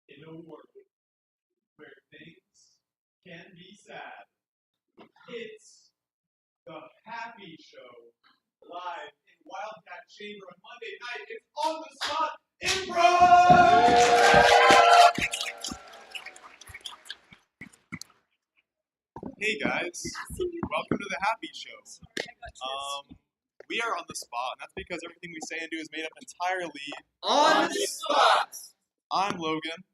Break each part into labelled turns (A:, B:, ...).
A: In a world where things can be sad, it's the Happy Show live in Wildcat Chamber on Monday night. It's On the Spot Improv! Hey guys, welcome to the Happy Show. We are on the spot, and that's because everything we say and do is made up entirely
B: on the spot.
A: I'm Logan.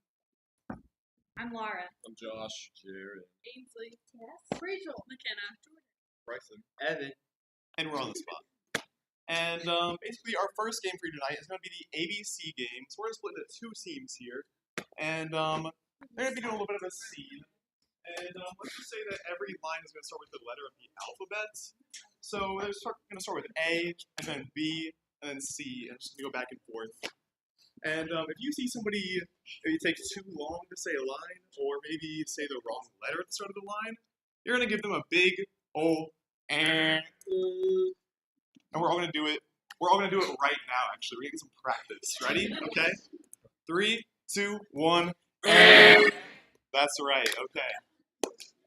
C: I'm Laura.
D: I'm Josh. Jared.
C: Ainsley. Tess. Rachel. McKenna.
D: Bryson.
B: Evan.
A: And we're on the spot. And basically our first game for you tonight is going to be the ABC game. So we're going to split into two teams here. And they're going to be doing a little bit of a scene. And let's just say that every line is going to start with the letter of the alphabet. So they're going to start with A, and then B, and then C, and just going to go back and forth. And if you see somebody, maybe it takes too long to say a line, or maybe say the wrong letter at the start of the line, you're going to give them a big old and we're all going to do it. We're all going to do it right now, actually. We're going to get some practice. Ready? Okay? 3, 2, 1. That's right. Okay.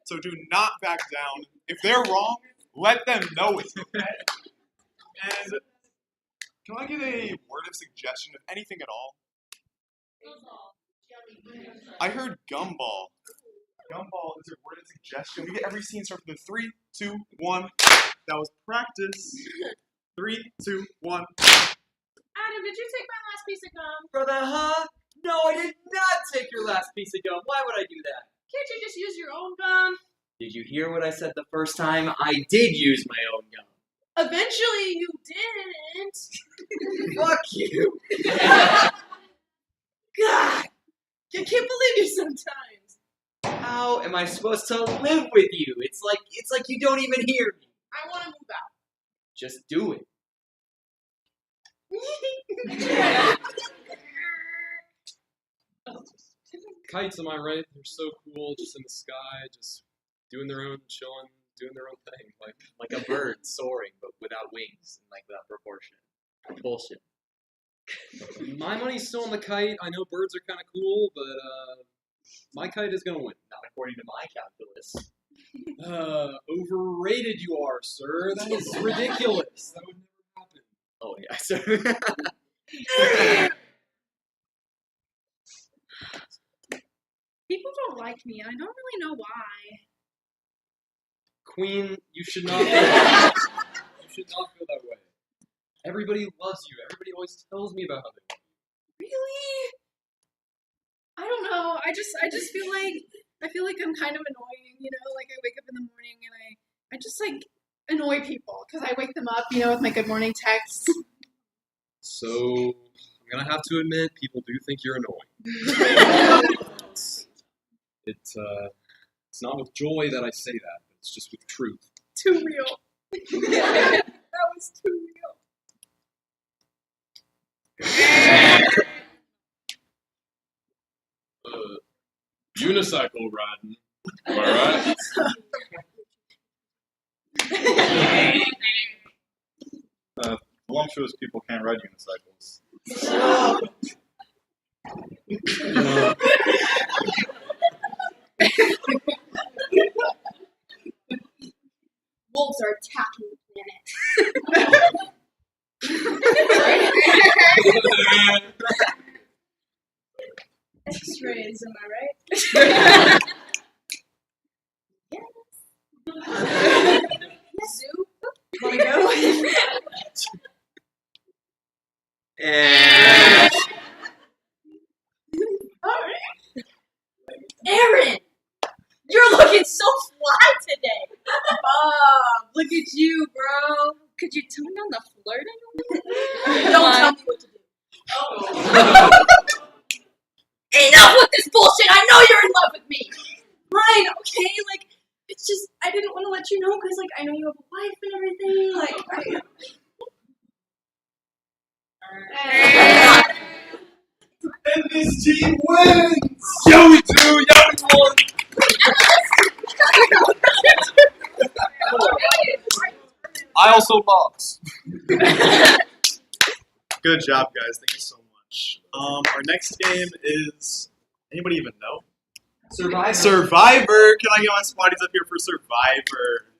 A: So do not back down. If they're wrong, let them know it. Okay? And can I get a word of suggestion of anything at all? I heard gumball. Gumball is a word of suggestion. We get every scene starts with 3, 2, 1. That was practice. 3, 2, 1.
C: Adam, did you take my last piece of gum?
B: Brother, huh? No, I did not take your last piece of gum. Why would I do that?
C: Can't you just use your own gum?
B: Did you hear what I said the first time? I did use my own gum.
C: Eventually, you didn't.
B: Fuck you.
C: God, I can't believe you sometimes.
B: How am I supposed to live with you? It's like you don't even hear me.
C: I want to move out.
B: Just do it.
E: Kites, am I right? They're so cool, just in the sky, just doing their own, chilling, doing their own thing.
B: Like a bird soaring, but without wings and like without proportion. Bullshit.
E: My money's still on the kite. I know birds are kind of cool, but my kite is gonna win.
B: Not according to my calculus.
E: Overrated you are, sir. That is ridiculous. That would never happen.
B: Oh yeah, sir.
C: People don't like me, and I don't really know why.
E: Queen, you should not. You should not feel that way. Everybody loves you. Everybody always tells me about how they love you.
C: Really? I don't know. I just feel like I'm kind of annoying, you know. Like I wake up in the morning and I just like annoy people because I wake them up, you know, with my good morning texts.
E: So I'm gonna have to admit, people do think you're annoying. It's not with joy that I say that. It's just with truth.
C: Too real. That was too real.
D: Unicycle riding. Am I right? Voluptuous people can't ride unicycles.
C: Wolves are attacking the planet. X-rays, am I right? Yes. Zoo? Wanna go? Alright. Aaron! You're looking so fly today! Bob, look at you, bro. Could you tone down the flirting a little bit? Don't tell me what to do. Enough with this bullshit! I know you're in love with me! Fine, okay? Like, it's just, I didn't want to let you know because, like, I know you have a wife and everything. Like,
A: And this team wins!
E: Yeah, we do! Yeah, we won! I also lost.
A: Good job, guys. Thank you so much. Our next game is, anybody even know?
B: Survivor.
A: Survivor! Can I get my spotties up here for Survivor?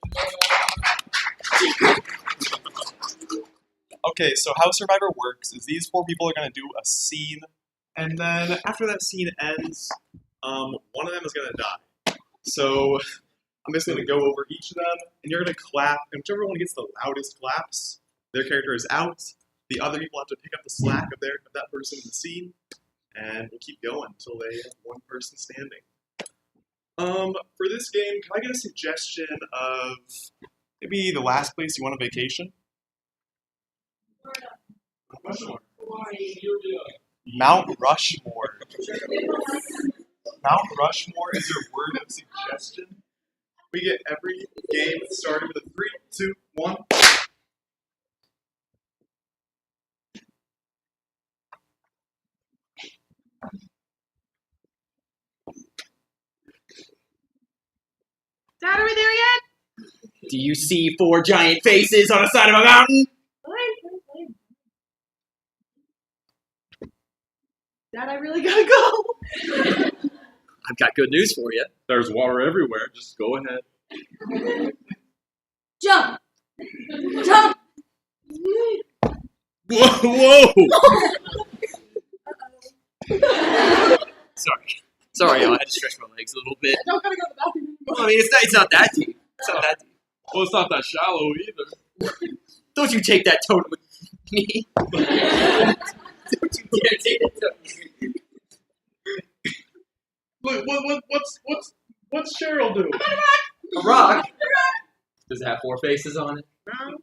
A: Okay, so how Survivor works is these 4 people are going to do a scene, and then after that scene ends, one of them is going to die. So I'm just going to go over each of them, and you're going to clap, and whichever one gets the loudest claps, their character is out. The other people have to pick up the slack of that person in the scene, and we'll keep going until they have one person standing. For this game, can I get a suggestion of maybe the last place you went on vacation? Mount Rushmore. Mount Rushmore is your word of suggestion. We get every game started with a 3, 2, 1.
C: Dad, are we there yet?
B: Do you see 4 giant faces on the side of a mountain?
C: Fine. Dad, I really gotta go.
B: I've got good news for you.
D: There's water everywhere. Just go ahead.
C: Jump. Jump.
D: Whoa!
B: Sorry, y'all. I had to stretch my legs a little bit.
C: I don't gotta go to the bathroom
B: Well, I mean, it's not that deep. It's not that deep.
D: Well, it's not that shallow either.
B: Don't you take that tone with me. Don't you dare take that tone with me.
D: Look, what's Cheryl doing?
B: A rock? Does it have 4 faces on it?
C: No.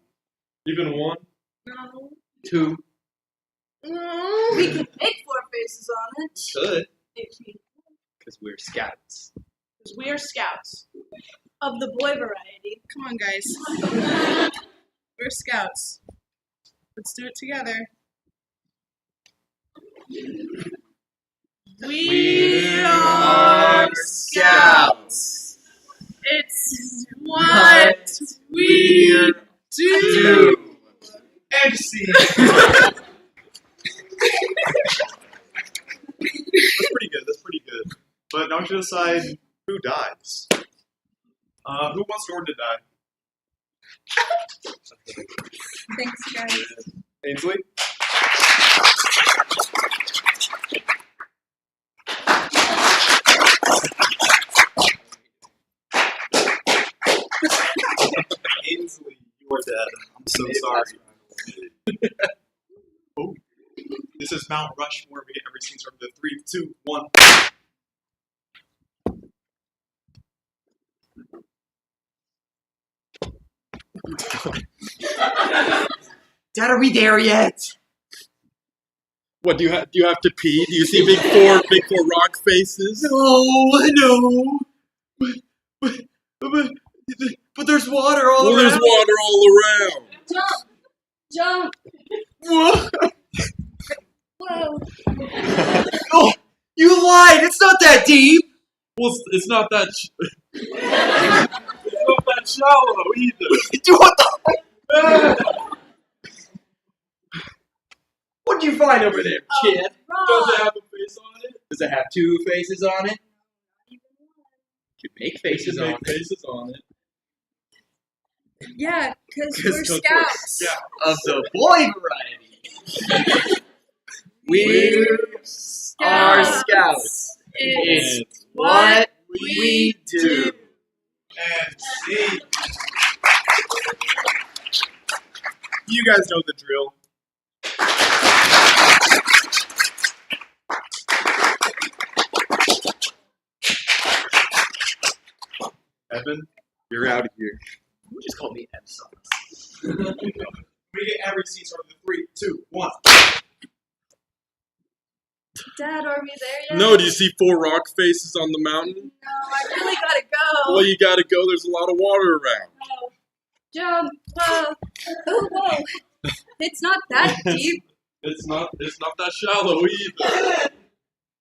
D: Even one?
C: No.
B: 2?
C: No. We can make 4 faces on it.
B: Could.
C: If we
B: Because we're scouts.
C: Because we are scouts of the boy variety. Come on, guys.
F: We're scouts. Let's do it together. We are scouts. It's what we do.
A: And scene. That's pretty good. But now we should decide who dies. Who wants Jordan to die?
C: Thanks, guys.
A: Ainsley? Ainsley, you are dead. I'm so sorry. Oh, this is Mount Rushmore. We get every scene started with 3, 2, 1.
B: Dad, are we there yet?
D: What do you have? Do you have to pee? Do you see big four rock faces?
B: No. But there's water all
D: Well,
B: around.
D: there's water all around.
C: Jump!
B: Whoa.
C: Whoa!
B: Oh, you lied. It's not that deep.
D: Well, it's not that. It's not that shallow either.
B: What the? What'd you find over there, kid?
D: Does
C: Wrong!
D: it have a face on it?
B: Does it have 2 faces on it? You can make faces on
D: Make
B: it.
D: faces on it.
C: Yeah, because
B: 'Cause
C: we're
B: we're
C: scouts.
B: Of the boy variety. We are scouts.
C: It's
B: It's what we do.
A: And scene. You guys know the drill. Evan, you're out of here.
B: You just called me Epson.
A: We get every scene started with 3, 2, 1.
C: Dad, are we there yet?
D: No, do you see 4 rock faces on the mountain?
C: No, I really gotta go.
D: Well, you gotta go. There's a lot of water around.
C: Whoa. Jump! Whoa! Oh, whoa! It's not that deep.
D: It's not that shallow either.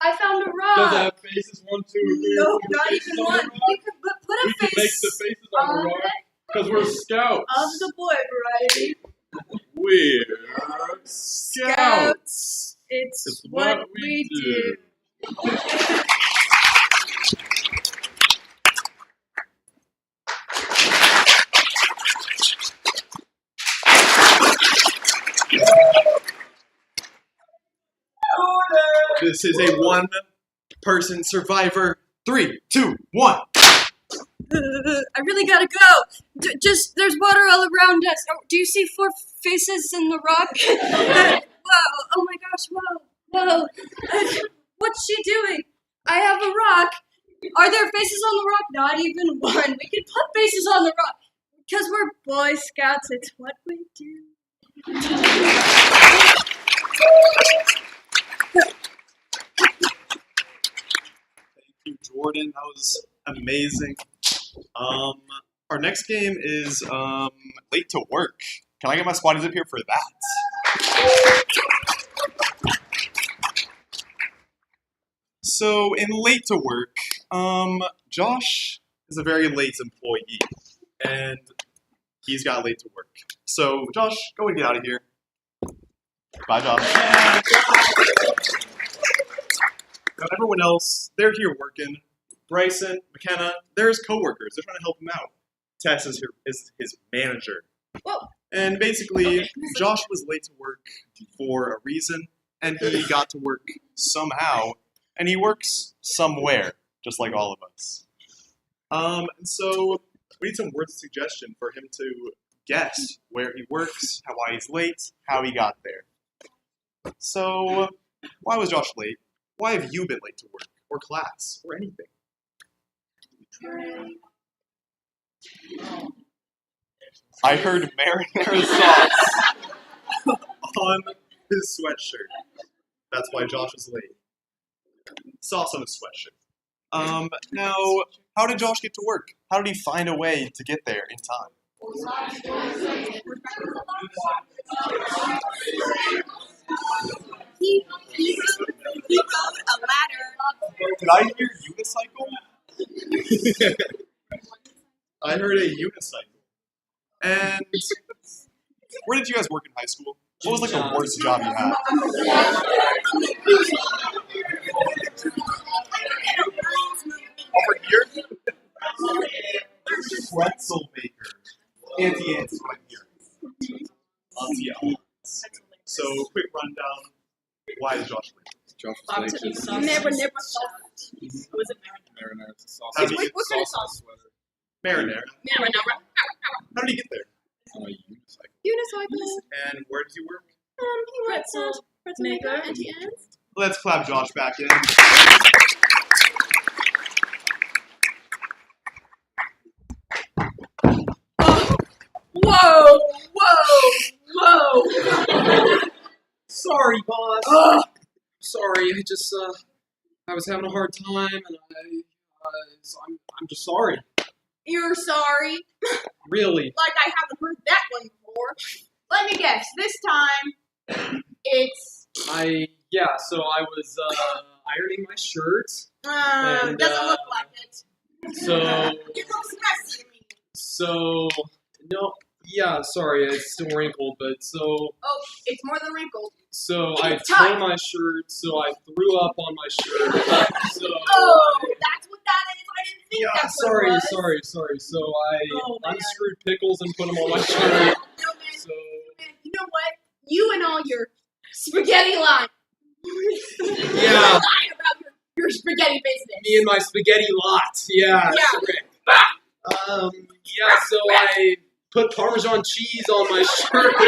C: I found a
D: Does it
C: rock.
D: have faces 1, 2, or 3?
C: Nope,
D: or 4
C: not
D: faces
C: even
D: on
C: one.
D: the rock?
C: You could put a
D: We can make
C: face
D: the faces on the
C: on
D: rock
C: it
D: because we're scouts.
C: of the boy variety.
D: We're scouts.
C: It's what we do.
A: This is a 1-person survivor. 3, 2, 1.
C: I really gotta go. Just there's water all around us. Oh, do you see 4 faces in the rock? Whoa! Oh my gosh! Whoa! What's she doing? I have a rock. Are there faces on the rock? Not even one. We can put faces on the rock because we're Boy Scouts. It's what we do.
A: Thank you, Jordan. That was amazing. Our next game is Late to Work. Can I get my spotties up here for that? So in Late to Work, Josh is a very late employee, and he's got late to work. So Josh, go and get out of here. Bye, Josh. Now everyone else, they're here working. Bryson, McKenna, they're his coworkers. They're trying to help him out. Tess is his manager.
C: Whoa.
A: And basically, Josh was late to work for a reason, and he got to work somehow, and he works somewhere, just like all of us. And so we need some words of suggestion for him to guess where he works, why he's late, how he got there. So, why was Josh late? Why have you been late to work, or class, or anything? I heard marinara sauce on his sweatshirt. That's why Josh is late. Sauce on his sweatshirt. Now, how did Josh get to work? How did he find a way to get there in time?
C: He rode a ladder.
A: Did I hear unicycle? I heard a unicycle. And where did you guys work in high school? What was like the worst job you had? Over here? Pretzel maker. Auntie Anne's right here. Auntie Anne. So, quick rundown. Why is Josh free?
D: Josh
F: Bob
D: was
F: Tiffany
D: like,
F: sauce.
C: Never thought.
F: Was it
D: marinara sauce.
A: How do you
C: What kind of sauce?
D: Sweater
A: Marinara.
C: Marinara.
A: How did he get there?
D: on a unicycle.
C: Unicycle.
A: And where did you work?
C: He went to pretzel maker. Auntie Anne's.
A: Let's clap Josh back in.
F: Whoa! Whoa!
E: Sorry, boss. Sorry, I was having a hard time, and so I'm just sorry.
C: You're sorry.
E: Really.
C: Like I haven't heard that one before. Let me guess. This time, it's
E: So I was ironing my shirt. And,
C: doesn't look like it.
E: So
C: It looks messy to me.
E: so no. Yeah, sorry, it's still wrinkled, but so
C: Oh, it's more than wrinkled.
E: I
C: It's tight.
E: tore my shirt, so I threw up on my shirt. So
C: Oh, that's what that is. I didn't think that's
E: sorry,
C: what it was.
E: sorry. So I
C: Oh, man.
E: unscrewed pickles and put them on my shirt.
C: No, man.
E: So
C: Man, you know what? You and all your spaghetti line.
E: Yeah.
C: Lying about your spaghetti business.
E: me and my spaghetti lot. Yeah.
C: Yeah.
E: correct. So I put Parmesan cheese on my shirt.
C: No,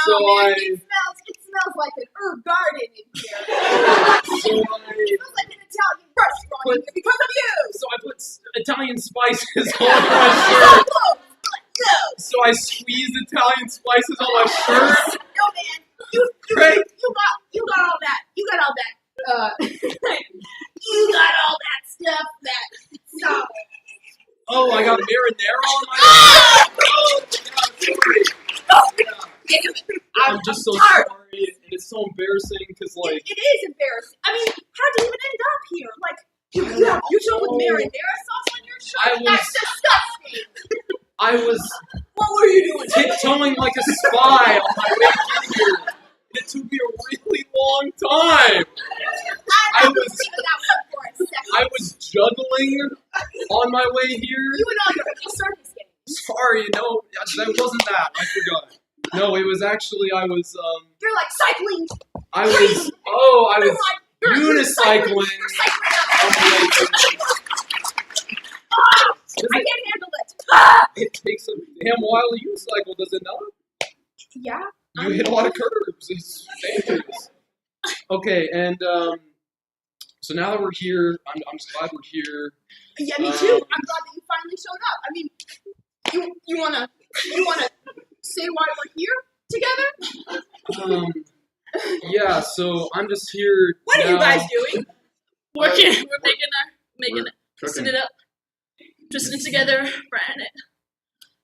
E: So
C: man,
E: I-
C: it smells like an herb garden in here.
E: So I
C: It smells like an Italian restaurant in here because of you.
E: put Italian spices on my shirt.
C: So close.
E: So I squeezed Italian spices on my shirt.
C: No, man. You
E: Great.
C: got all that. You got all that. You got all that stuff that solid.
E: Oh, I got marinara on my shirt. Oh, God, sorry. I'm just so
C: tired.
E: sorry, and it's so embarrassing because like.
C: It is embarrassing. I mean, how'd you even end up here? Like, you show with marinara sauce on your shirt?
E: I was-
C: That's disgusting.
E: I was
C: What were you doing?
E: tiptoeing like a spy on my way in here. It took me a really long time.
C: I
E: was-
C: was thinking that one for a second.
E: I was juggling on my way here.
C: You and all your circus games.
E: Sorry, no, that wasn't that. I forgot. No, it was actually
C: You're like cycling.
E: I was
C: You're
E: unicycling
C: You're cycling
E: on
C: up.
E: the way here.
C: I can't handle it.
E: It takes a damn while to unicycle, does it not?
C: Yeah.
E: You hit a lot of curves. It's dangerous. Okay, and so now that we're here, I'm just glad we're here.
C: Yeah, me too. I'm glad that you finally showed up. I mean, you wanna say why we're here together?
E: Yeah. So I'm just here.
C: What are you
E: now.
C: guys doing?
F: Working. We're making it. Twisting
D: Cooking.
F: it up. Twisting it together. Frying it.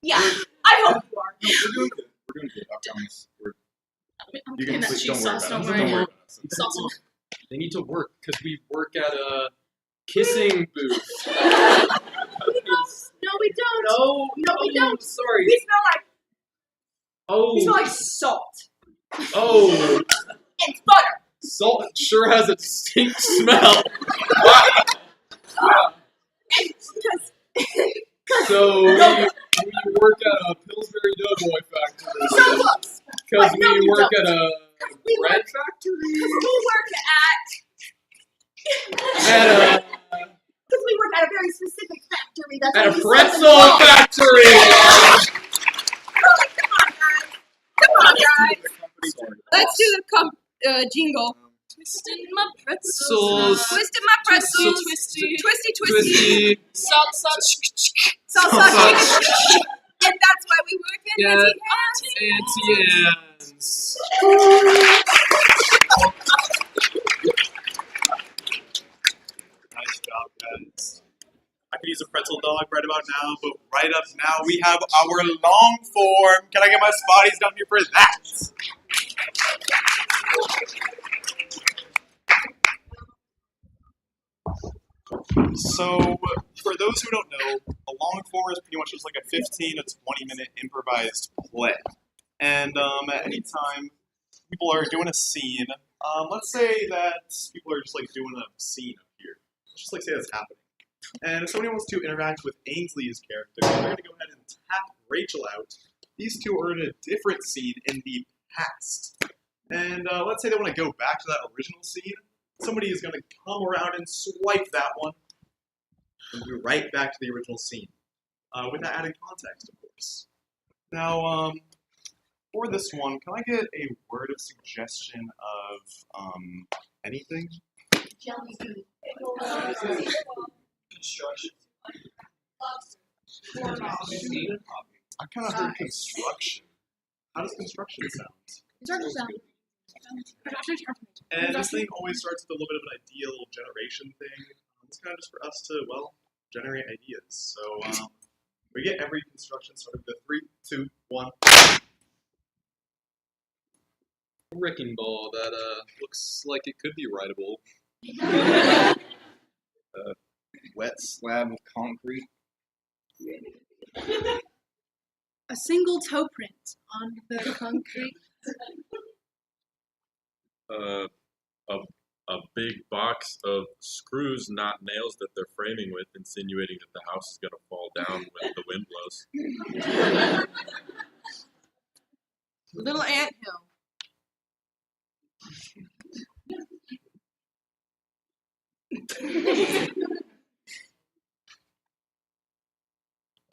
C: Yeah, I hope you are.
D: No, we're doing good. We're doing good. I promise.
F: I'm
D: You
F: getting
D: can
F: that
D: sleep.
F: cheese
D: Don't worry
F: sauce.
D: about
F: Don't
D: it.
F: worry.
D: Don't worry about it.
F: Sauce.
E: They need to work because we work at a kissing booth.
C: No, we don't.
E: No,
C: we don't.
E: Sorry.
C: We smell
E: Oh,
C: like salt
E: oh,
C: and butter.
E: salt sure has a distinct smell.
C: And because
E: So we work at a Pillsbury Doughboy factory
C: so close.
E: because
C: But no,
E: we
C: we
E: work
C: don't.
E: at a
C: We
E: bread
C: work,
E: factory.
C: we work
E: At
C: because we work at a very specific factory. That's
E: a
C: only
E: pretzel
C: sells in
E: factory.
C: Come on, guys.
D: Sorry.
C: Let's do the jingle.
F: Twisting my pretzels.
E: Pretzels.
C: Twisted my pretzels.
F: Twisty.
C: Twisty.
E: Twisty.
F: Salt, salt.
C: Salsa. And that's why we work at
E: Yeah.
C: Auntie Anne's.
E: Auntie Anne's.
A: Nice job, guys. I could use a pretzel dog right about now, but right up now we have our long form. Can I get my spotties down here for that? So, for those who don't know, a long form is pretty much just like a 15 to 20 minute improvised play. And at any time people are doing a scene, let's say that people are just like doing a scene up here. Let's just like say that's happening. And if somebody wants to interact with Ainsley's character, they're going to go ahead and tap Rachel out. These two are in a different scene in the past. And let's say they want to go back to that original scene. Somebody is going to come around and swipe that one and go right back to the original scene. With that added context, of course. Now, for this one, can I get a word of suggestion of anything?
C: Jelly bean.
E: Construction.
A: I kind of heard construction. How does construction sound? And this thing always starts with a little bit of an idea, a little generation thing. It's kind of just for us to, well, generate ideas. So we get every construction started with 3, 2, 1.
E: A wrecking ball that looks like it could be rideable.
B: Wet slab of concrete.
F: A single toe print on the concrete.
D: A big box of screws, not nails, that they're framing with, insinuating that the house is gonna fall down when the wind blows.
F: Little anthill.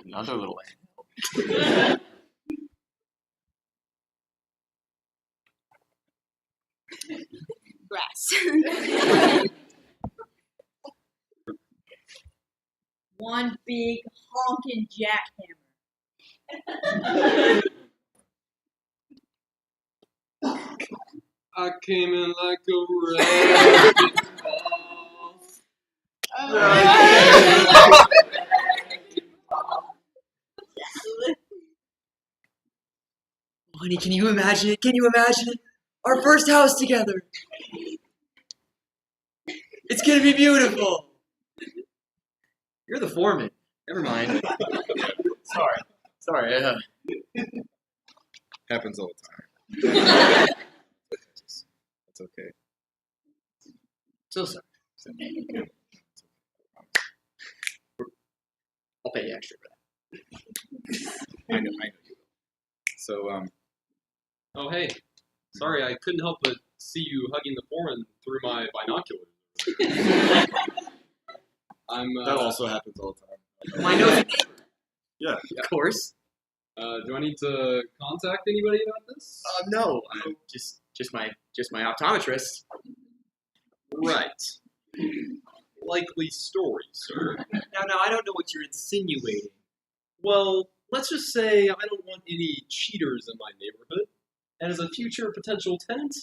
B: Another little ant.
F: Grass.
C: One big honking jackhammer.
E: I came in like a wrecking ball.
B: Honey, can you imagine it? Can you imagine it? Our first house together. It's gonna be beautiful. You're the foreman. Never mind. Sorry.
D: Happens all the time. It's okay.
B: So sorry. I'll pay you extra for that.
D: I know you will. So,
E: Oh, hey. Sorry, I couldn't help but see you hugging the foreman through my binoculars.
D: that also happens all the time.
B: My nose.
D: Yeah.
B: Of course.
E: Do I need to contact anybody about this?
B: No. Just my optometrist.
E: Right. Likely story, sir.
B: Now, I don't know what you're insinuating.
E: Well, let's just say I don't want any cheaters in my neighborhood. And as a future potential tenant,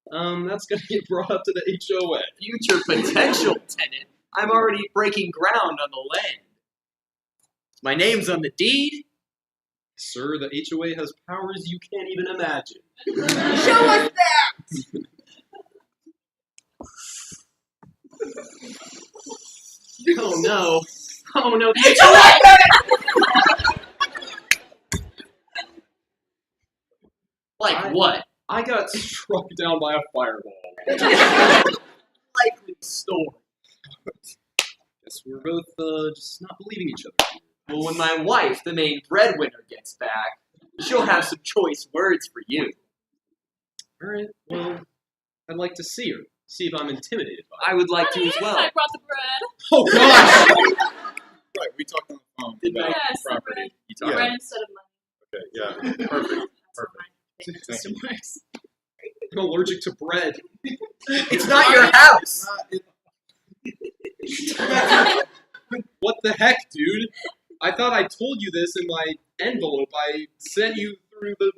E: that's going to get brought up to the HOA.
B: Future potential tenant? I'm already breaking ground on the land. My name's on the deed.
E: Sir, the HOA has powers you can't even imagine.
C: Show us that!
B: Oh no. Oh no. Like what?
E: I got struck down by a fireball.
B: Likely story.
E: Guess we're both just not believing each other.
B: Well, when my wife, the main breadwinner, gets back, she'll have some choice words for you.
E: Alright, well, I'd like to see her. See if I'm intimidated by her.
B: I would like to as well.
F: I brought the bread.
E: Oh gosh!
D: Right, we talked on the phone
B: Didn't
D: about
F: Yes, the
D: property.
F: bread.
D: You talked
F: Bread instead of money.
D: Okay, yeah, perfect.
F: That's
D: Thank
F: system works.
E: I'm allergic to bread.
B: It's not your house.
E: What the heck, dude? I thought I told you this in my envelope I sent you through the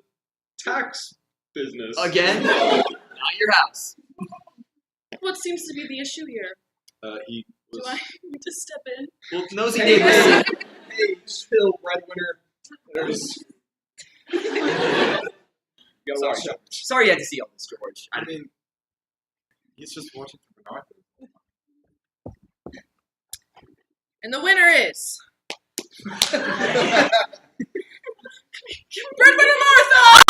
E: tax business.
B: Again? Not your house.
F: What seems to be the issue here? Do I need to step in?
B: Well, nosy
E: Hey,
B: neighbors.
E: hey, chill, breadwinner. There's. Go
B: Sorry,
E: watch out.
B: Sorry you had to see all this, George.
D: I mean, he's just watching through binoculars.
F: And the winner is Breadwinner Martha!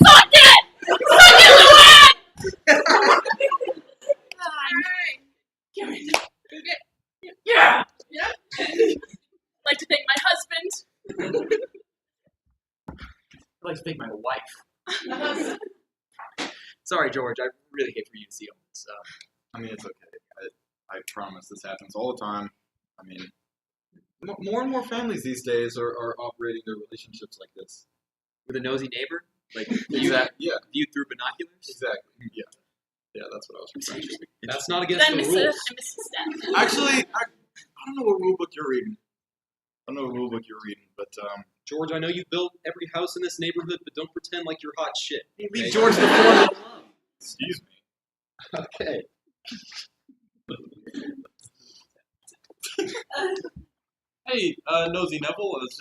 F: Suck it! Suck it, Luann! Alright. Yeah! Yeah! I'd like to thank my husband.
B: I'd like to thank my wife. Sorry, George. I really hate for you to see all this.
G: I mean, it's okay. I promise this happens all the time. I mean, more and more families these days are operating their relationships like this.
B: With a nosy neighbor? Like,
G: Yeah,
B: viewed through binoculars?
G: exactly. Yeah, that's what I was referring to.
E: That's not
F: Did
E: against
F: I
E: the
F: miss
E: rules.
F: it? I missed a step.
G: Actually, I don't know what rule book you're reading. But
E: George, I know you built every house in this neighborhood, but don't pretend like you're hot shit.
B: Leave George the floor.
G: excuse me.
E: Okay.
D: Hey, Nosy Neville, I was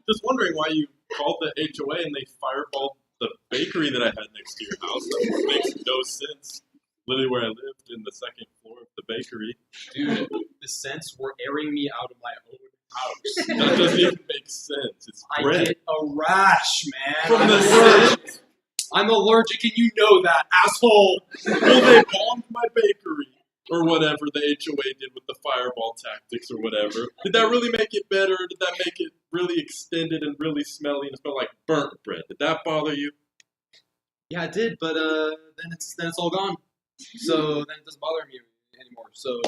D: just wondering why you called the HOA and they fireballed the bakery that I had next to your house. That makes no sense. Literally where I lived, in the second floor of the bakery.
E: Dude, the sense we're airing me out of my own house.
D: That doesn't even make sense. It's
E: I
D: bread.
E: get a rash, man.
D: From
E: I'm
D: the
E: allergic. I'm allergic and you know that, asshole.
D: Well, they bombed my bakery. Or whatever the HOA did with the fireball tactics or whatever. Did that really make it better? Did that make it really extended and really smelly and smell like burnt bread? Did that bother you?
E: Yeah, it did, but then it's all gone. So then it doesn't bother me anymore. So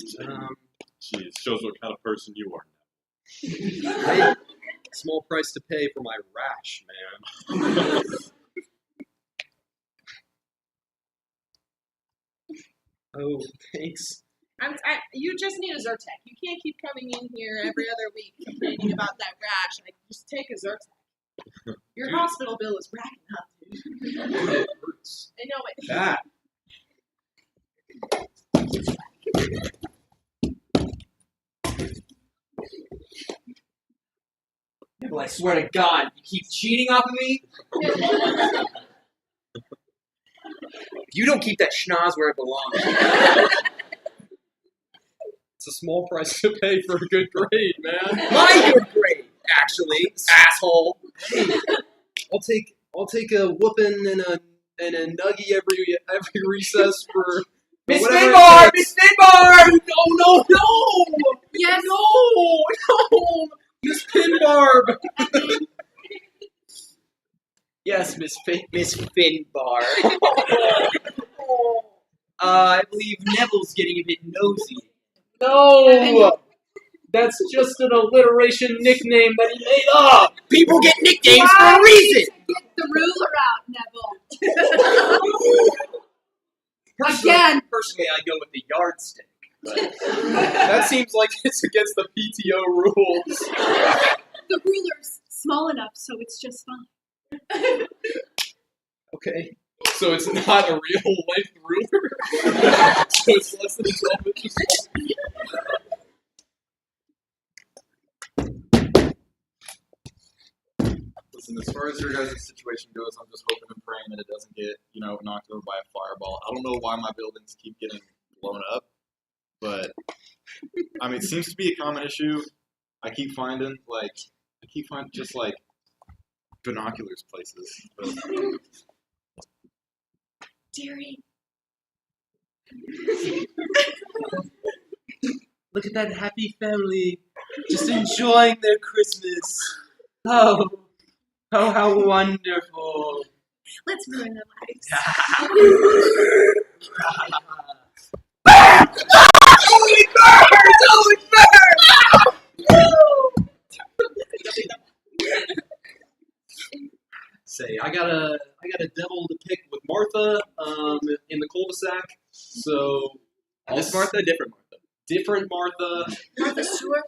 D: Jeez, shows what kind of person you are.
E: hey, small price to pay for my rash, man. Oh, thanks.
F: You just need a Zyrtec. You can't keep coming in here every other week complaining about that rash. Like, just take a Zyrtec. Your hospital bill is racking up, dude.
E: It hurts.
F: I know it.
E: That.
B: Well, I swear to God, you keep cheating off of me? You don't keep that schnoz where it belongs.
E: It's a small price to pay for a good grade, man.
B: My good grade, actually, asshole.
E: Hey, I'll take a whooping and a nuggie every recess for
B: Miss
E: whatever it
B: Finbar!
E: takes.
B: Miss Finbar!
E: No!
F: Yes.
E: No! Miss Pinbarb!
B: Yes, Miss Finbar. I believe Neville's getting a bit nosy.
E: No! That's just an alliteration nickname that he made up!
B: People get nicknames for a reason!
C: Get the ruler out, Neville.
B: Personally, I go with the yardstick. But
E: That seems like it's against the PTO rules.
C: The ruler's small enough, so it's just fine.
E: Okay. So it's not a real length ruler? So it's less than 12 inches long?
G: Listen, as far as your guys' situation goes, I'm just hoping and praying that it doesn't get, knocked over by a fireball. I don't know why my buildings keep getting blown up, but I mean, it seems to be a common issue. I keep finding just like binoculars places. But,
C: Dearie.
E: Look at that happy family, just enjoying their Christmas. Oh, how wonderful.
C: Let's ruin their lives.
B: Holy birds! Holy birds!
E: Say, I got a devil to pick with Martha in the cul-de-sac. So
B: This Martha, different Martha.
E: different Martha.
C: Martha Stewart.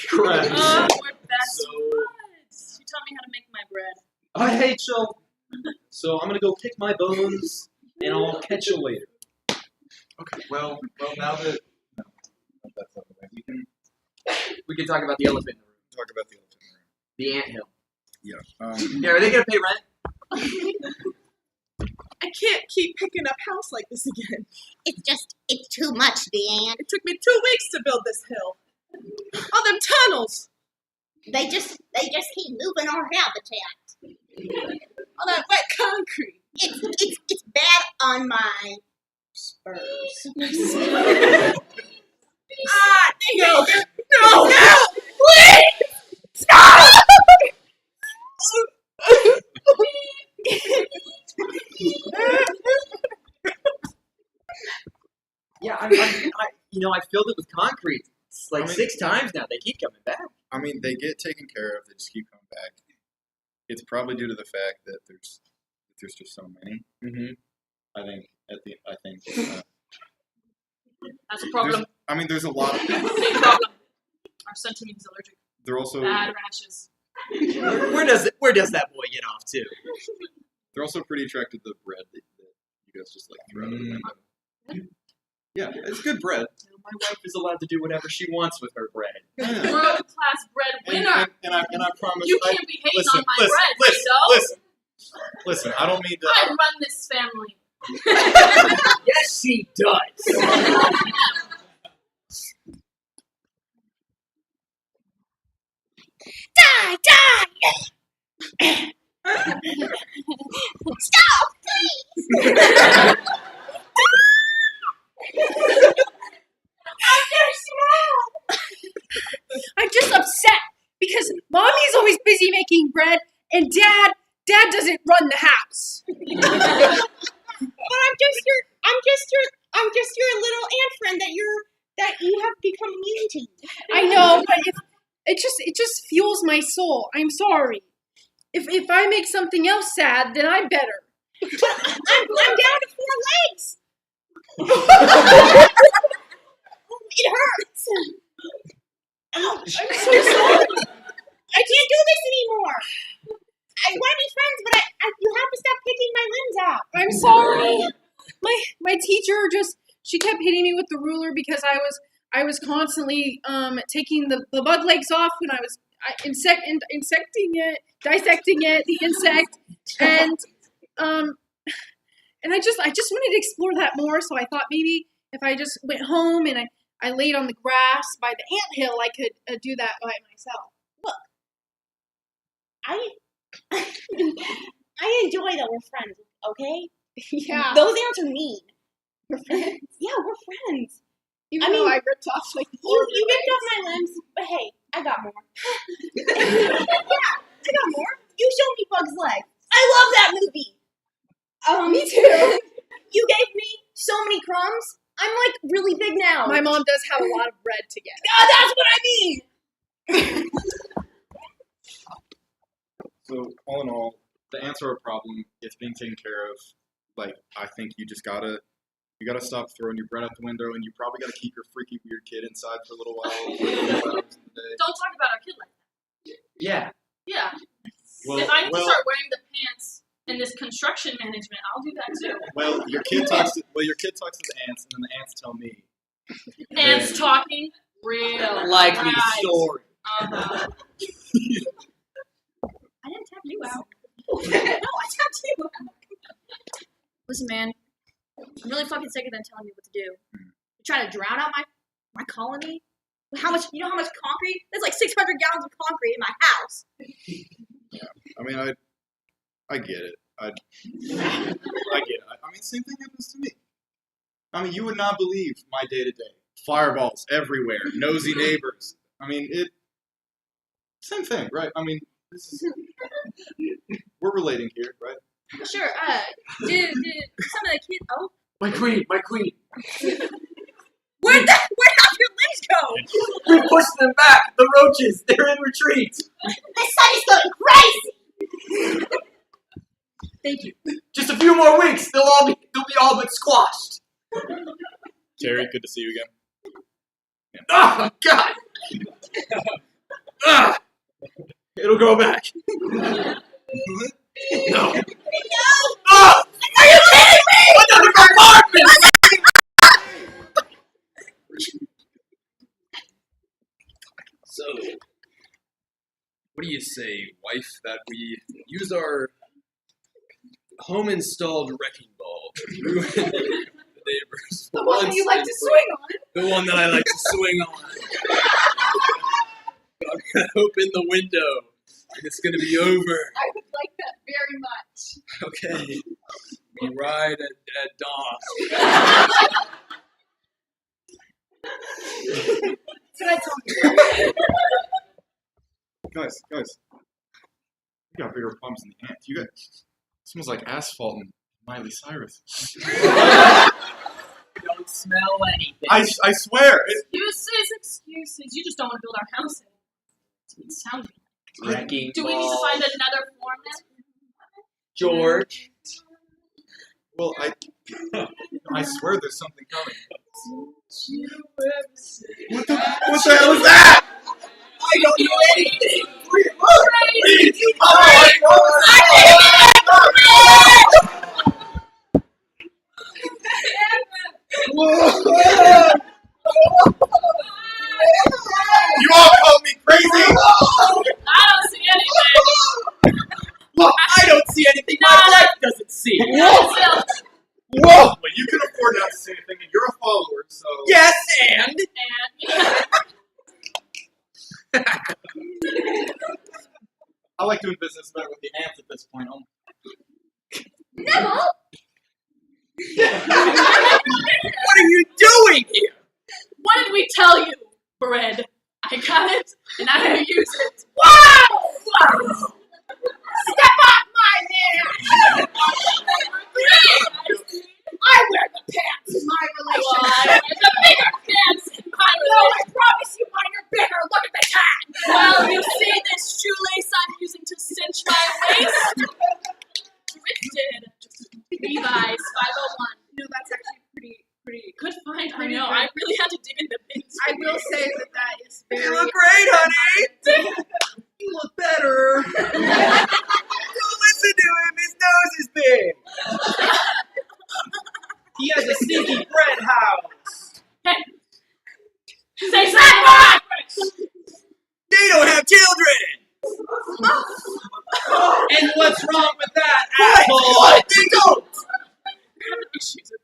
E: Correct.
F: Oh, we're best
E: So-
F: buds. You taught me how to make my bread.
E: I hate you. So I'm gonna go pick my bones, and I'll catch you later.
G: Okay. Well, now that that's out of the way,
B: We can talk about the elephant in the room.
G: talk about the elephant in the room.
B: The anthill.
G: Yeah.
B: Yeah, are they gonna pay rent?
F: I can't keep picking up house like this again.
C: It's too much, Dan.
F: It took me 2 weeks to build this hill. All them tunnels.
C: They just keep moving our habitat.
F: All that wet concrete.
C: It's bad on my spurs.
F: No! Please! Stop!
B: Yeah, I filled it with concrete. It's like 6 times now. They keep coming back.
G: I mean, they get taken care of. They just keep coming back. It's probably due to the fact that there's just so many.
B: Mm-hmm.
G: I think
H: That's a problem.
G: there's a lot of.
H: Big problem. Our centimede is allergic.
G: They're also
H: Bad rashes.
B: Where does that boy get off to?
G: they're also pretty attracted to the bread that you guys just like throw out the window. Yeah, it's good bread.
B: My wife is allowed to do whatever she wants with her bread.
H: World class breadwinner.
G: And I promise.
H: You can't be hating
G: listen,
H: on my
G: listen,
H: bread,
G: listen, listen. I don't mean to.
H: I run this family.
B: Yes, she does.
C: Die! Stop, please!
I: I'm just upset because Mommy's always busy making bread and Dad doesn't run the house.
C: But I'm just your little ant friend that you have become immune to.
I: I know, but it just fuels my soul. I'm sorry. If I make something else sad, then I'm better.
C: I'm down to 4 legs. It hurts. Ouch. I'm so sorry. I can't do this anymore. I want to be friends, but you have to stop picking my limbs out.
I: I'm sorry. My teacher she kept hitting me with the ruler because I was constantly taking the bug legs off when I was dissecting the insect, and I just wanted to explore that more. So I thought maybe if I just went home and I laid on the grass by the anthill, I could do that by myself.
C: Look, I enjoy that we're friends. Okay?
I: Yeah.
C: Those ants are mean. We're friends. Yeah, we're friends.
I: Even though I ripped off like
C: You ripped off my limbs, but hey, I got more. Yeah, I got more. You showed me Bug's legs. I love that movie.
I: Me too.
C: You gave me so many crumbs. I'm like really big now.
I: My mom does have a lot of bread to get.
C: That's what I mean.
G: So all in all, the ants are a problem. It's being taken care of. Like I think you gotta stop throwing your bread out the window, and you probably gotta keep your freaky weird kid inside for a little while.
H: Don't talk about our kid like that.
B: Yeah.
H: Yeah.
G: Well,
H: if I need to start wearing the pants in this construction management, I'll do that too.
G: Well, your kid talks to the ants, and then the ants tell me.
H: Ants talking real.
B: Likely
H: right.
B: story.
H: Uh-huh.
C: I didn't tap you out. No, I tapped you out.
J: Listen, man, I'm really fucking sick of them telling me what to do. You try to drown out my colony? How much? You know how much concrete? There's like 600 gallons of concrete in my house.
G: Yeah, I mean, I get it. I get it. I mean, same thing happens to me. I mean, you would not believe my day-to-day. Fireballs everywhere, nosy neighbors. I mean, same thing, right? I mean, we're relating here, right?
J: Sure. Did some of the kids? Oh,
B: My queen.
J: where'd half your limbs go?
B: We pushed them back. The roaches. They're in retreat.
C: The sun is going crazy.
B: Thank you. Just a few more weeks. They'll be all but squashed.
G: Terry, good to see you again.
B: Oh God. It'll grow back. No.
C: No! Are you kidding me?
B: Another bombardment!
E: what do you say, wife, that we use our home-installed wrecking ball to ruin the neighbors?
I: The one that you like to swing on.
E: The one that I like to swing on. I'm gonna open the window, and it's gonna be over.
I: I would like that very much.
E: Okay. We ride at dawn.
I: Can I talk to you?
G: Guys, we got bigger problems than the ants. You got smells like asphalt and Miley Cyrus.
B: Don't smell anything.
A: I swear.
H: Excuses. You just don't want to build our house anymore. It sounds
B: Wrecking
H: Do we need to
B: ball.
H: find another foreman?
B: George.
G: Well, I swear there's something coming. What the hell is that?
B: I don't know anything.
G: You all call me crazy?
H: I don't see anything.
B: Look, I don't see anything. My wife doesn't see.
G: Whoa! But you can afford not to say anything, and you're a follower, so.
B: Yes, and?
G: I like doing business better with the ants at this point.
J: Neville!
B: What are you doing here?
H: What did we tell you, Bread? I got it, and I'm gonna use it.
I: Wow! Step up, my man! I wear the pants in my relationship.
H: The bigger pants in my
I: No, I promise you mine are bigger. Look at the tag.
H: Well, you see this shoelace I'm using to cinch my waist? Thrifted. Levi's 501.
F: No, that's actually pretty.
H: Good find. I
F: Pretty
H: know.
F: good.
H: I really had to dig in the bins.
F: I will say that is very.
B: You look great, honey. You look better. Don't listen to him. His nose is big. He has a stinky bread house.
H: Hey. Say something!
B: They don't have children. And what's wrong with that, asshole?
G: What? They don't!
H: We're having issues with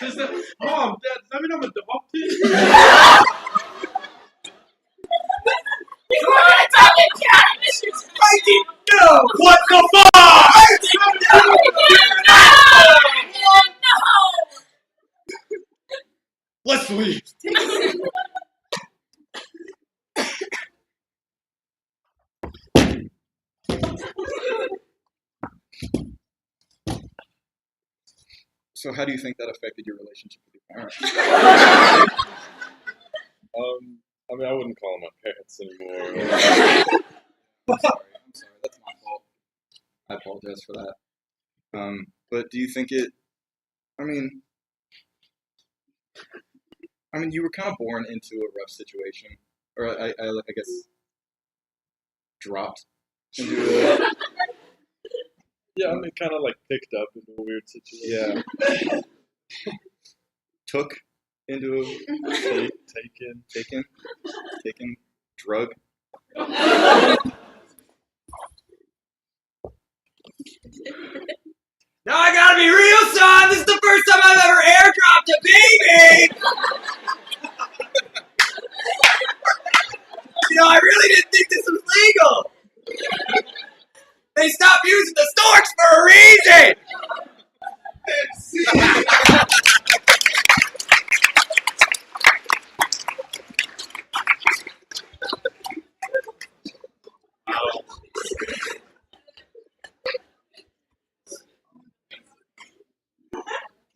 D: Does that, Mom, Dad, does that mean I'm adopted?
H: We're gonna tell me having issues.
B: I didn't know.
G: What the fuck?
H: No!
G: Let's leave. So how do you think that affected your relationship with your parents?
D: I mean, I wouldn't call them my parents anymore.
G: I'm sorry, that's my fault. I apologize for that. But do you think it, I mean, you were kind of born into a rough situation, or I guess dropped into a,
D: Yeah, I mean, kind of like picked up into a weird situation.
G: yeah, took into a, taken, drug.
B: Now I gotta be real, son. This is the first time I've ever airdropped a baby. You know, I really didn't think this was legal. They stopped using the storks for a reason.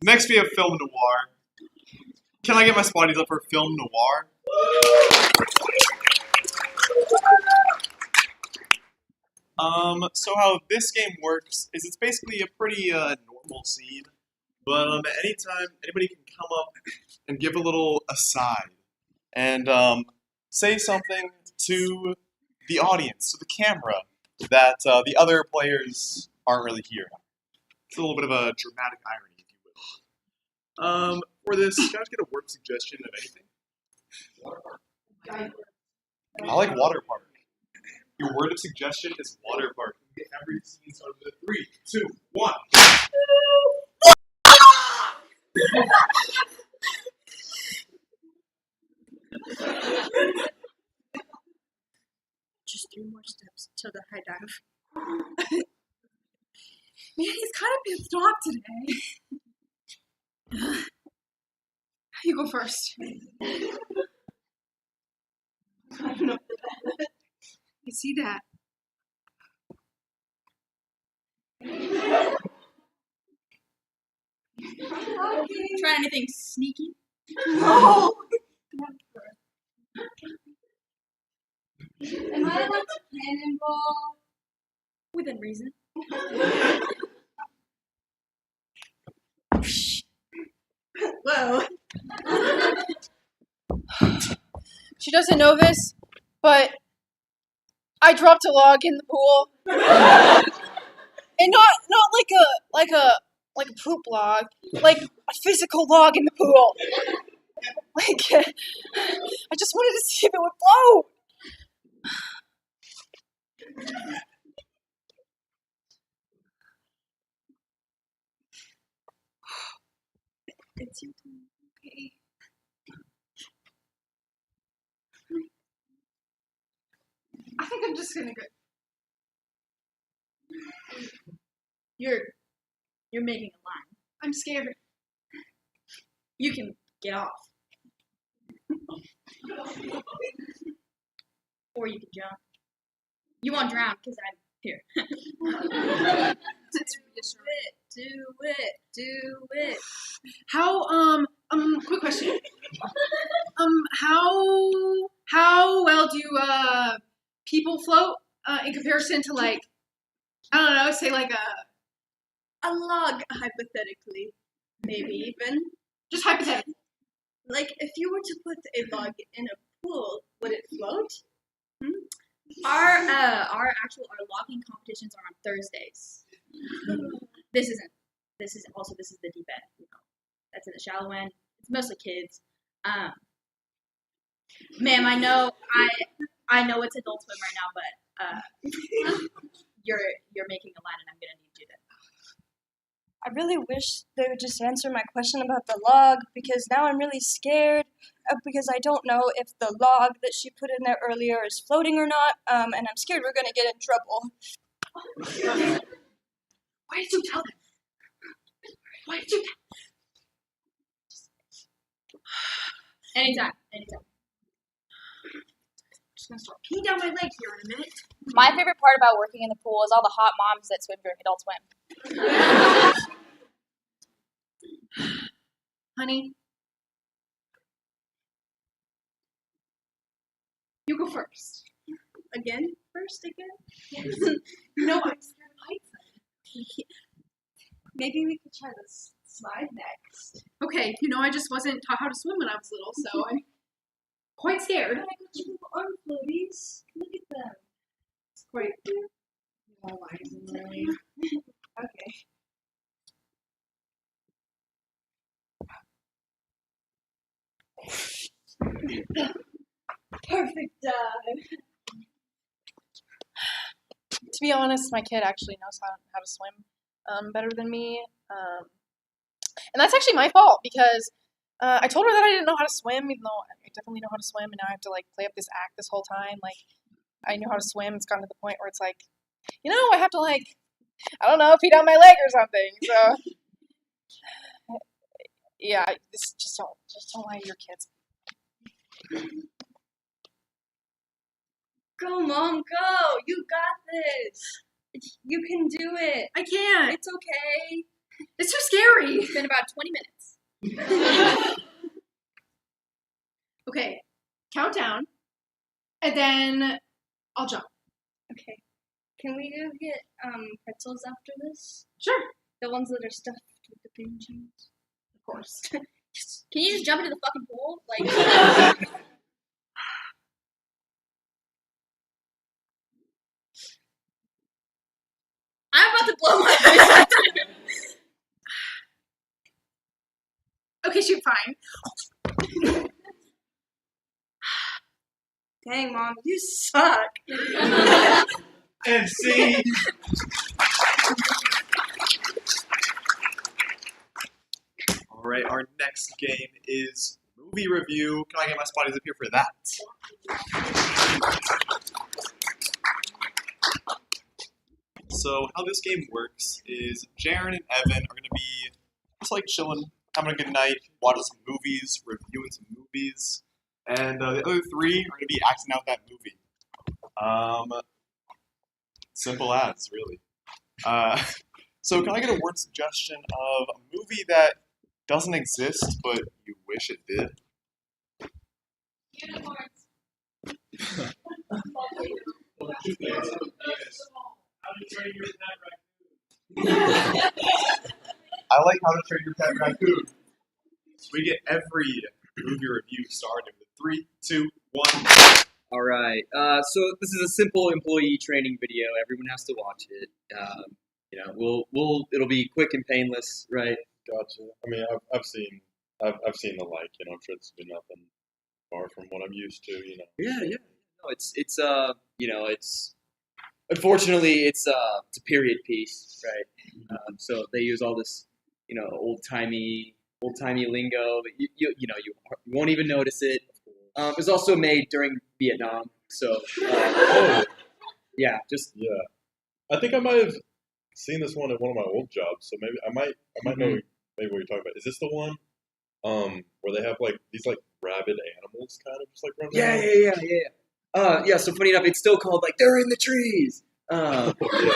A: Next we have film noir. Can I get my spotties up for film noir? So how this game works is it's basically a pretty normal scene, but at any time anybody can come up and give a little aside and say something to the audience, to the camera, that the other players aren't really hearing. It's a little bit of a dramatic irony, if you will. For this, can I just get a word suggestion of anything? I like water park. Your word of suggestion is water park. Get every scene started with 3, 2, 1.
J: Just 3 more steps to the high dive.
I: Man, he's kind of pissed off today. You go first. You see that?
J: Try anything sneaky?
I: No.
J: Am I allowed to cannonball? Within reason.
F: Whoa.
I: She doesn't know this, but I dropped a log in the pool, and not like a poop log, like a physical log in the pool. Like I just wanted to see if it would float.
J: It's your turn. Okay.
I: I think I'm just gonna go.
J: You're making a line.
I: I'm scared.
J: You can get off. Or you can jump. You won't drown because I'm here. Do it.
I: How quick question. How well do people float in comparison to, like, I don't know, say like
J: A log, hypothetically. Maybe even.
I: just hypothetically.
J: Like, if you were to put a log in a pool, would it float? Our logging competitions are on Thursdays. This is the deep end. You know, that's in the shallow end. It's mostly kids. Ma'am, I know it's Adult Swim right now, but you're making a line, and I'm gonna need you to.
K: I really wish they would just answer my question about the log, because now I'm really scared, because I don't know if the log that she put in there earlier is floating or not, and I'm scared we're going to get in trouble.
I: Why did you tell them? Why did you tell
J: Anytime.
I: just gonna start peeing down my leg here in a minute.
H: My favorite part about working in the pool is all the hot moms that swim during Adult Swim.
I: Honey, you go first.
J: Again? First again?
I: No, I'm scared of heights.
J: Maybe we could try this slide next.
I: Okay, I just wasn't taught how to swim when I was little, so I'm quite scared.
J: I got two arm floaties. Look at them.
I: It's quite.
J: Okay. Perfect dive.
I: To be honest, my kid actually knows how to swim better than me. And that's actually my fault, because I told her that I didn't know how to swim, even though I definitely know how to swim, and now I have to, like, play up this act this whole time. Like, I know how to swim. It's gotten to the point where it's like, I have to, like, I don't know, pee down my leg or something. So, yeah, just don't lie to your kids.
J: Go, Mom, go! You got this! You can do it!
I: I can't!
J: It's okay!
I: It's too scary!
J: It's been about 20 minutes.
I: Okay, count down, and then I'll jump.
J: Okay. Can we go get pretzels after this?
I: Sure.
J: The ones that are stuffed with the cream cheese?
I: Of course.
J: Can you just jump into the fucking pool? Like... I'm about to blow my face.
I: Okay, shoot, fine.
J: Dang, Mom, you suck.
A: And see. All right, our next game is movie review. Can I get my spotties up here for that? So how this game works is Jaren and Evan are going to be just like chilling, having a good night, watching some movies, reviewing some movies, and the other three are going to be acting out that movie. Simple as, really. So can I get a word suggestion of a movie that doesn't exist, but you wish it did? I like How to Train Your Pet Raccoon. So we get every movie review started with 3, 2, 1.
B: All right. So this is a simple employee training video. Everyone has to watch it. It'll be quick and painless, right?
D: Gotcha. I mean, I've seen the like. I'm sure it's been nothing far from what I'm used to.
B: Yeah. No, it's unfortunately it's a period piece, right? So they use all this, old timey lingo, but you won't even notice it. It was also made during Vietnam, so yeah.
D: I think I might have seen this one at one of my old jobs, so maybe I might know maybe what you're talking about. Is this the one where they have like these like rabid animals kind of just like running around?
B: Yeah. So funny enough, it's still called like They're in the Trees.
D: Yeah. Okay.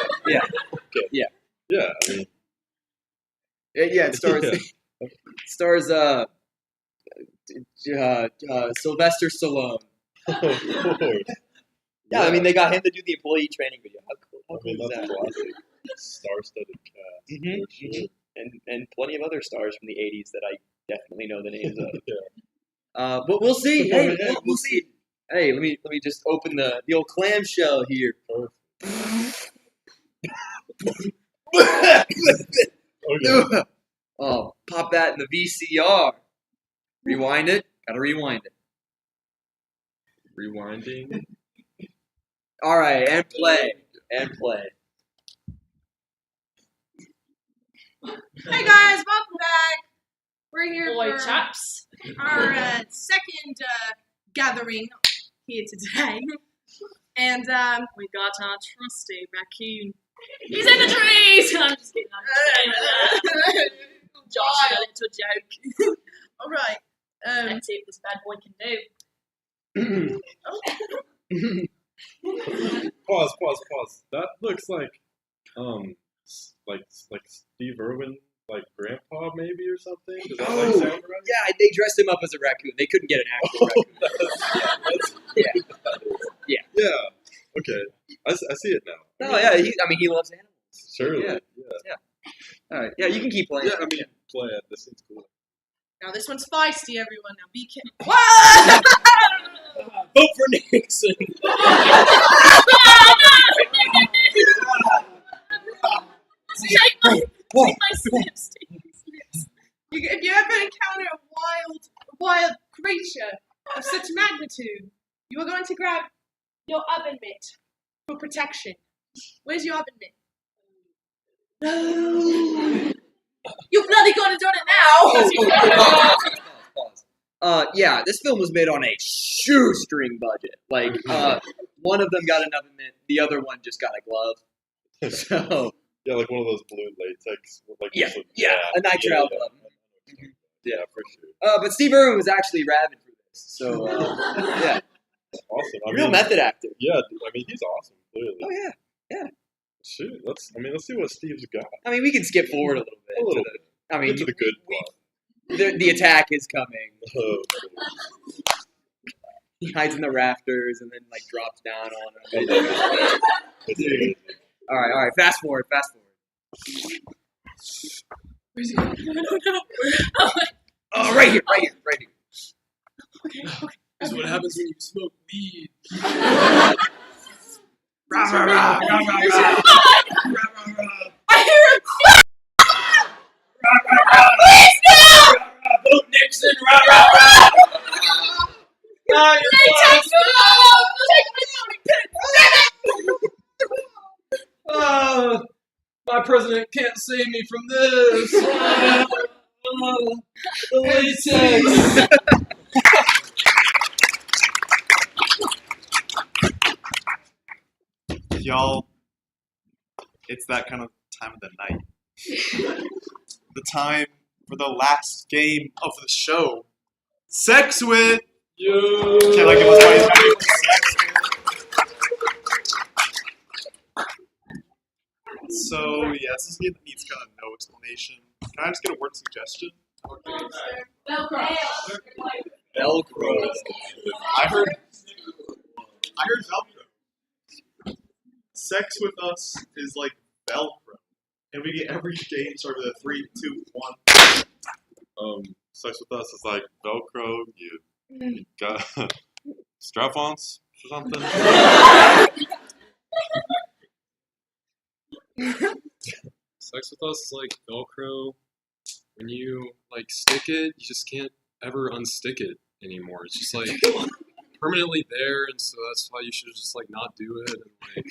B: Yeah.
D: Yeah. I mean.
B: Yeah. It stars Sylvester Stallone.
D: Of course.
B: Yeah, I mean they got him to do the employee training video. How cool
D: That's
B: is that?
D: classic. Star-studded cast. For sure.
B: And plenty of other stars from the '80s that I definitely know the names of.
D: Yeah.
B: But we'll see. Hey, we'll see. Hey, let me just open the old clamshell here.
D: Okay.
B: Oh, pop that in the VCR. Rewind it. Gotta rewind it.
D: Rewinding.
B: All right, and play.
F: Hey guys, welcome back. We're here
H: Boy,
F: for
H: chaps.
F: our second gathering here today, and
H: We got our trusty raccoon. He's in the trees! I'm just kidding. I'm just saying that. Josh, a little joke.
F: all right.
H: Let's see if this bad boy can do.
D: Pause. That looks like Steve Irwin, like grandpa maybe or something. Does that like sound right?
B: Yeah, they dressed him up as a raccoon. They couldn't get an actual raccoon.
D: Yeah. Okay. I see it now.
B: No, yeah, he loves animals.
D: Surely.
B: Yeah. All right, yeah, you can keep playing.
D: Yeah, I mean, play it. This seems cool.
F: Now this one's feisty, everyone. Now be careful.
E: Vote for Nixon.
H: Take my snips.
F: If you ever encounter a wild creature of such magnitude, you are going to grab your oven mitt for protection. Where's your oven mitt?
H: You bloody gonna do it now!
B: Pause. Yeah, this film was made on a shoestring budget. Like, one of them got an oven mitt, the other one just got a glove. So
D: Yeah, like one of those blue latex. Like
B: yeah,
D: just
B: a nitrile glove.
D: Yeah, for sure.
B: But Steve Irwin was actually rabid for this. So yeah,
D: Awesome.
B: real method actor.
D: Yeah, I mean he's awesome. Clearly.
B: Oh yeah.
D: Shoot, let's see what Steve's got.
B: I mean, we can skip forward a little bit.
D: A little bit.
B: I mean,
D: Get to the good part.
B: the attack is coming.
D: Oh,
B: He hides in the rafters and then like drops down on him. All right. Fast forward.
F: Where's he going?
B: Oh, right here.
F: Okay.
E: This is what happens when you smoke weed.
F: I hear a
H: Please no!
E: Vote Nixon.
H: Latex glove! Take my
E: My president can't save me from this. The latex.
A: Y'all, it's that kind of time of the night. The time for the last game of the show. Sex with. Can I give us my name for sex with? So yeah, this is a game that needs kind of no explanation. Can I just get a word suggestion?
B: Velcro.
A: I heard Velcro. Sex with us is like Velcro, and we get every game started with a 3, 2, 1.
D: Sex with us is like Velcro. You got strap-ons or something.
E: Sex with us is like Velcro. When you like stick it, you just can't ever unstick it anymore. It's just like permanently there, and so that's why you should just like not do it. And like,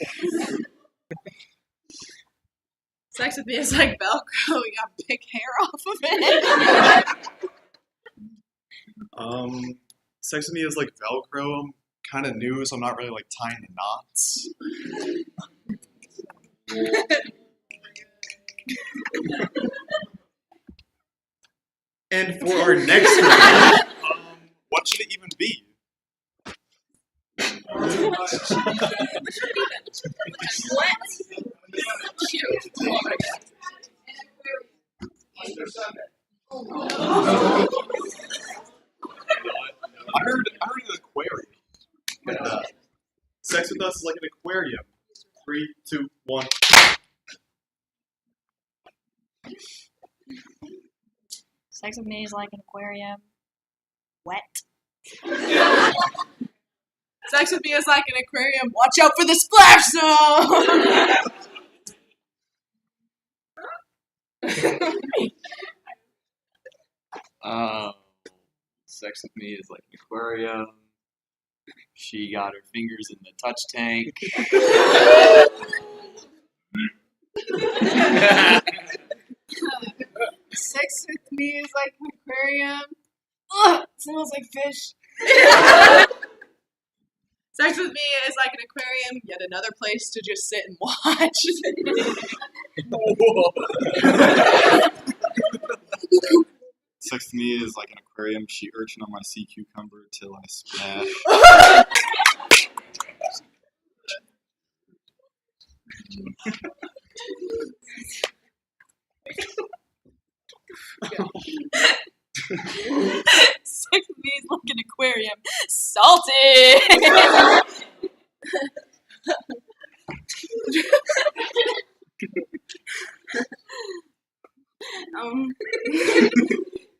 F: Sex with me is like Velcro. You got big hair off of it.
A: Sex with me is like Velcro. I'm kind of new, so I'm not really like tying the knots. And for our next one, what should it even be? I heard an aquarium. Sex with us is like an aquarium. 3, 2, 1.
J: Sex with me is like an aquarium. Wet.
F: Sex with me is like an aquarium. Watch out for the splash zone.
B: Sex with me is like an aquarium. She got her fingers in the touch tank.
F: Sex with me is like an aquarium. Ugh, it smells like fish. Sex with me is like an aquarium, yet another place to just sit and watch.
G: Sex to me is like an aquarium. She urchin on my sea cucumber till I splash.
C: Sex with me is like an aquarium. Salty!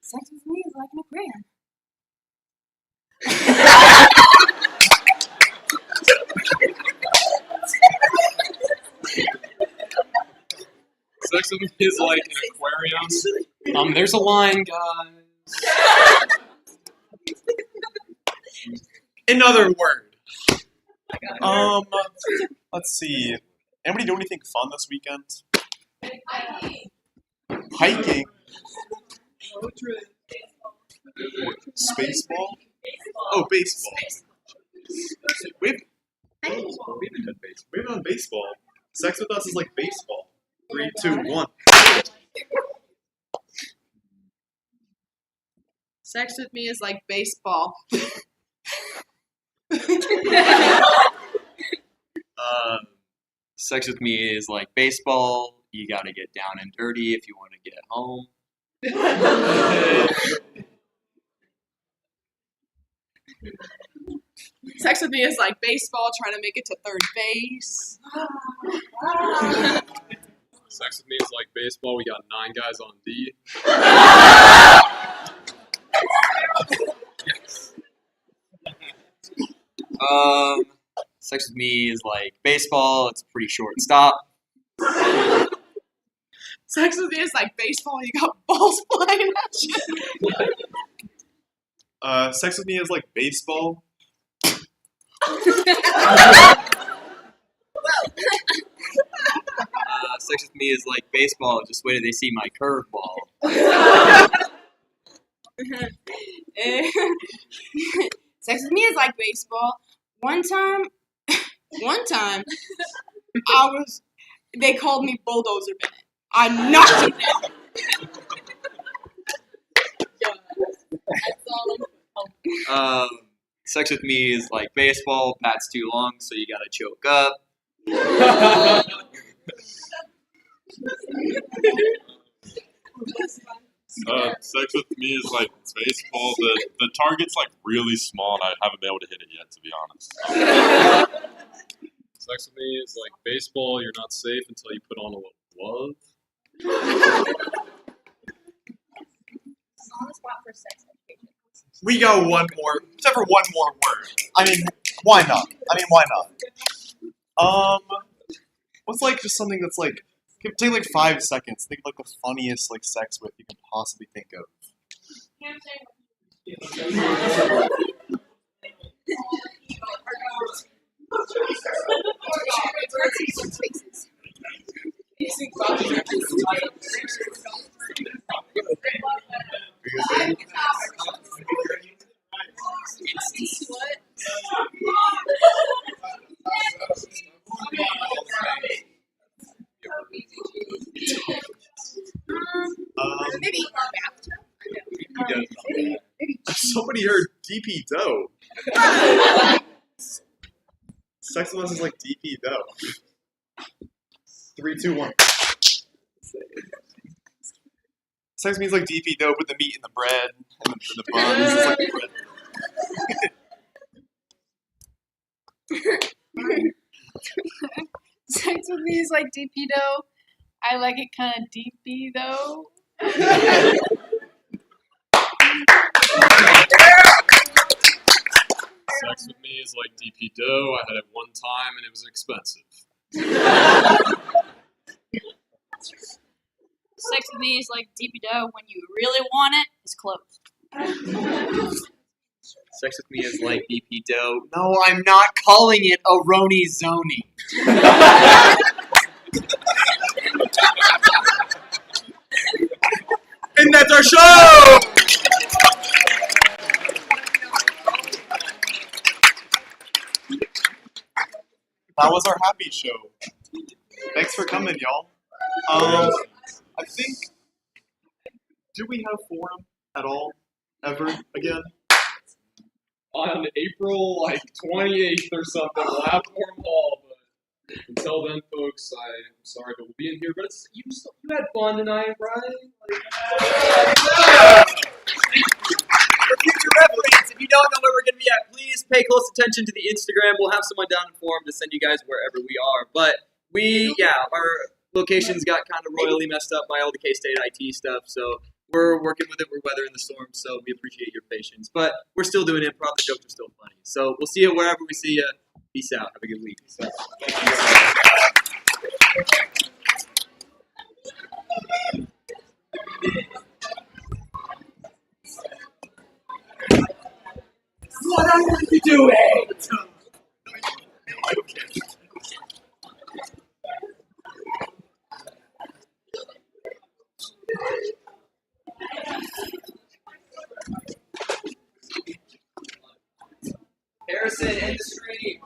K: Sex with me is like an aquarium.
E: sex with me is like an aquarium. There's a line, guys.
A: Another word. Let's see. Anybody do anything fun this weekend? Hiking. Spaceball. Oh, baseball. We haven't done baseball. Sex with us is like baseball. 3, 2, 1.
F: Sex with me is like baseball.
B: Sex with me is like baseball. You gotta get down and dirty if you want to get home.
F: Sex with me is like baseball, trying to make it to third base.
E: Sex with me is like baseball. We got 9 guys on D.
B: Sex with me is like baseball. It's a pretty short stop.
F: Sex with me is like baseball, you got balls flying at you.
A: Sex with me is like baseball.
B: sex with me is like baseball. Just wait till they see my curveball.
F: Sex with me is like baseball. One time, they called me Bulldozer Bennett. I knocked him down.
B: Sex with me is like baseball. Bat's too long, so you gotta choke up.
D: Sex with me is like baseball. The target's like really small, and I haven't been able to hit it yet, to be honest.
E: Sex with me is like baseball. You're not safe until you put on a little glove.
J: On the spot for sex education.
A: We got one more. Except for one more word. I mean, why not? Why not? What's like just something that's like, take like 5 seconds. Think of like the funniest like sex with you can possibly think of.
F: Maybe
A: Somebody heard DP Dough. Sex with us is like DP Dough. 3, 2, 1. Sex means like DP Dough, put the meat in the bread and the buns. It's like bread.
I: Sex with me is like DP dough. I like it kind of deepy though.
E: Sex with me is like DP dough. I had it one time and it was expensive.
J: Sex with me is like DP dough. When you really want it, it's closed.
B: Sex with me is like DP dough. No, I'm not calling it a Roni Zoni.
A: And that's our show! That was our happy show. Thanks for coming, y'all. I think, do we have forum at all? Ever? Again?
E: On April 28th or something, we'll have Forum Hall. But until then, folks, I'm sorry, but we'll be in here. But you had fun tonight, right?
B: For future reference, if you don't know where we're going to be at, please pay close attention to the Instagram. We'll have someone down in forum to send you guys wherever we are. But our locations got kind of royally messed up by all the K-State IT stuff, so we're working with it. We're weathering the storm, so we appreciate your patience. But we're still doing improv. The jokes are still funny. So we'll see you wherever we see you. Peace out. Have a good week.
L: What are you doing?
B: Harrison, end the stream.